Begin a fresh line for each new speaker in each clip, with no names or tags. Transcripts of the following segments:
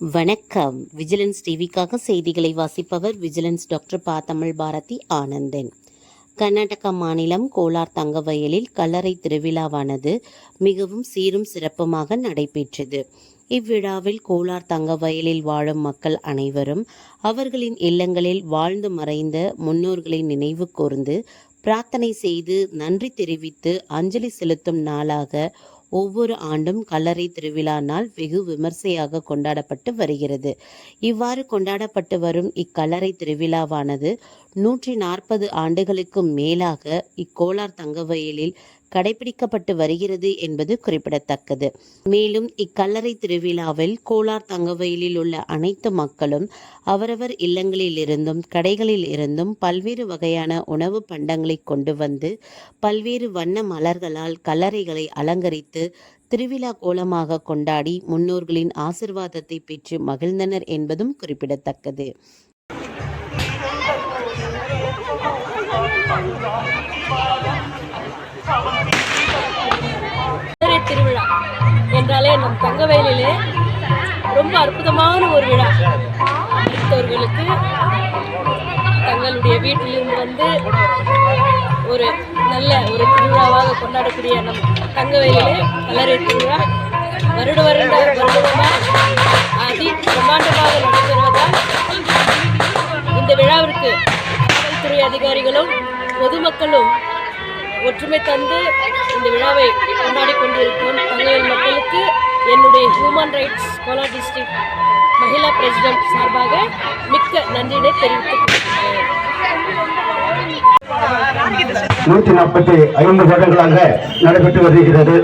வணக்கம். விஜிலன்ஸ் டிவிக்காக செய்திகளை வாசிப்பவர் விஜிலன்ஸ் டாக்டர் பா. தமிழ் பாரதி ஆனந்தன். கர்நாடகா மாநிலம் கோலார் தங்கவயலில் கல்லறை திருவிழாவானது மிகவும் சீரும் சிறப்புமாக நடைபெற்றது. இவ்விழாவில் கோலார் தங்கவயலில் வாழும் மக்கள் அனைவரும் அவர்களின் இல்லங்களில் வாழ்ந்து மறைந்த முன்னோர்களை நினைவு கூர்ந்து பிரார்த்தனை செய்து நன்றி தெரிவித்து அஞ்சலி செலுத்தும் நாளாக ஒவ்வொரு ஆண்டும் கல்லறை திருவிழா நாள் வெகு விமர்சையாக கொண்டாடப்பட்டு வருகிறது. இவ்வாறு கொண்டாடப்பட்டு வரும் இக்கல்லறை திருவிழாவானது 140 ஆண்டுகளுக்கு மேலாக இக்கோலார் தங்கவயலில் கடைபிடிக்கப்பட்டு வருகிறது என்பது குறிப்பிடத்தக்கது. மேலும் இக்கல்லறை திருவிழாவில் கோலார் தங்கவயலில் உள்ள அனைத்து மக்களும் அவரவர் இல்லங்களில் இருந்தும் கடைகளில் இருந்தும் பல்வேறு வகையான உணவு பண்டங்களை கொண்டு வந்து பல்வேறு வண்ண மலர்களால் கல்லறைகளை அலங்கரித்து திருவிழா கோலமாக கொண்டாடி முன்னோர்களின் ஆசிர்வாதத்தை பெற்று மகிழ்ந்தனர் என்பதும் குறிப்பிடத்தக்கது.
திருவிழா என்றாலே நம் தங்கவயலிலே ரொம்ப அற்புதமான ஒரு விழா. கிறிஸ்தவர்களுக்கு தங்களுடைய வீட்டிலிருந்து வந்து ஒரு நல்ல ஒரு திருவிழாவாக கொண்டாடக்கூடிய நம் தங்கவயலிலே கல்லறை திருவிழா வருடமாக அதி பிரம்மாண்டமாக நடைபெறுவதால் இந்த விழாவிற்கு காவல்துறை அதிகாரிகளும் பொதுமக்களும் ஒற்றுமை தந்து இந்த விழாவை கொண்டாடி கொண்டிருக்கும் தங்கவயல் மக்களுக்கு என்னுடைய ஹியூமன் ரைட்ஸ் கோலார் டிஸ்ட்ரிக்ட் மகிழா பிரசிடென்ட் சார்பாக மிக்க நன்றியை தெரிவித்துக் கொள்கிறேன்.
145 வருடங்களாக நடைபெற்று வருகிறது.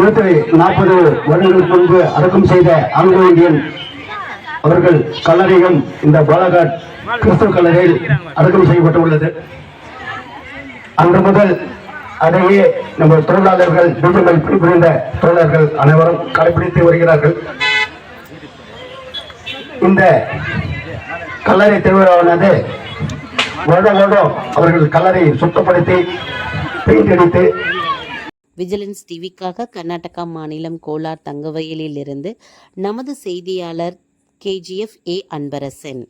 140 வருடங்களுக்கு முன்பு அடக்கம் செய்த ஆங்கிலோ இந்தியன் அவர்கள் கல்லறையும் இந்த பாலாகாட் கிறிஸ்துவ கல்லறையில் அடக்கம் செய்யப்பட்டுள்ளது. அன்று முதல் அதையே நம்ம தொழிலாளர்கள் விடுதலை புரிந்த தொழிலாளர்கள் அனைவரும் கடைபிடித்து வருகிறார்கள். இந்த கல்லறை திருவிழாவானது வருடம் அவர்கள் கல்லறையை சுத்தப்படுத்தி பெயிண்ட் அடித்து.
விஜிலன்ஸ் டிவிக்காக கர்நாடகா மாநிலம் கோலார் தங்கவயலில் இருந்து நமது செய்தியாளர் KGF A. அன்பரசன்.